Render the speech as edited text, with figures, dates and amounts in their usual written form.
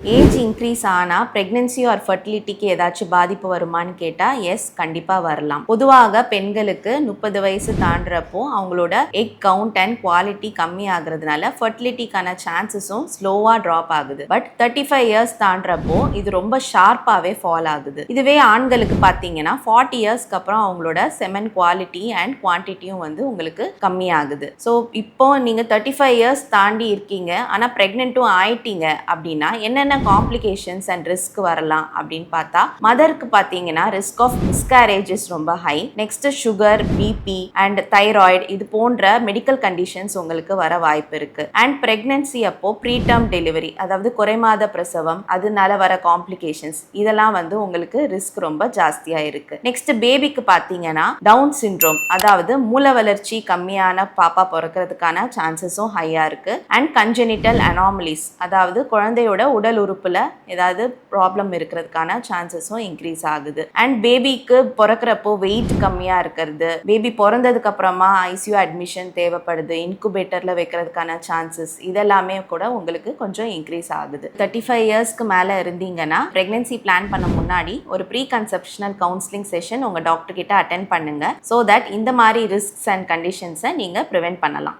Age increase ஆனால் pregnancy R ஃபர்டிலிட்டிக்கு ஏதாச்சும் பாதிப்பு வருமானு கேட்டால் எஸ், கண்டிப்பாக வரலாம். பொதுவாக பெண்களுக்கு 30 வயசு தாண்டுறப்போ அவங்களோட எக் கவுண்ட் அண்ட் குவாலிட்டி கம்மி ஆகுறதுனால ஃபர்டிலிட்டிக்கான சான்சஸும் ஸ்லோவாக ட்ராப் ஆகுது. பட் 35 இயர்ஸ் தாண்டுறப்போ இது ரொம்ப ஷார்ப்பாகவே ஃபால் ஆகுது. இதுவே ஆண்களுக்கு பார்த்தீங்கன்னா 40 இயர்ஸ்க்கு அப்புறம் அவங்களோட செமன் குவாலிட்டி அண்ட் குவான்டிட்டியும் உங்களுக்கு கம்மியாகுது. ஸோ இப்போ நீங்கள் 35 இயர்ஸ் தாண்டி இருக்கீங்க, ஆனால் ப்ரெக்னென்ட்டும் ஆயிட்டீங்க அப்படின்னா என்னென்ன காம்ப்ளிகேஷன்ஸ் அண்ட் ரிஸ்க் வரலாம் அப்படின்னு பார்த்தா, மதருக்கு பார்த்தீங்கன்னா ரிஸ்க் ஆஃப் மிஸ்கேரேஜஸ் ரொம்ப high. Next sugar, BP and thyroid இது போன்ற மெடிக்கல் கண்டிஷன்ஸ் உங்களுக்கு வர வாய்ப்பு இருக்கு. அண்ட் பிரெக்னன்சி அப்போ ப்ரீடம் டெலிவரி, அதாவது குறைமாத பிரசவம், அதனால வர காம்ப்ளிகேஷன்ஸ் இதெல்லாம் உங்களுக்கு ரிஸ்க் ரொம்ப ஜாஸ்தியா இருக்கு. நெக்ஸ்ட் பேபிக்கு பார்த்தீங்கன்னா டவுன் சிண்ட்ரோம், அதாவது மூல வளர்ச்சி கம்மியான பாப்பா பிறக்கிறதுக்கான சான்சஸும் ஹையா இருக்கு. அண்ட் கன்ஜெனிட்டல் அனாமலிஸ், அதாவது குழந்தையோட உடல் உறுப்புல ஏதாவது ப்ராப்ளம் இருக்கிறதுக்கான சான்சஸும் இன்க்ரீஸ் ஆகுது. அண்ட் பேபிக்கு பிறக்கிறப்போ வெயிட் கம்மியா இருக்கிறது, பேபி பிறந்ததுக்கு அப்புறமா ஐசியூ அட்மிஷன் தேவைப்படுது, இன்குபேட்டர்ல வைக்கிறதுக்கான சான்சஸ் இதெல்லாமே கூட உங்களுக்கு கொஞ்சம் இன்க்ரீஸ் ஆகுது. 35 இயர்ஸ்க்கு மேல இருந்தீங்கன்னா பிரெக்னன்சி பிளான் பண்ண முன்னாடி ஒரு ப்ரீ கன்செப்ஷனல் கவுன்சிலிங் செஷன் உங்க டாக்டர் கிட்ட அட்டென்ட் பண்ணுங்க. ஸோ தட் இந்த மாதிரி ரிஸ்க்ஸ் அண்ட் கண்டிஷன்ஸை நீங்க ப்ரிவென்ட் பண்ணலாம்.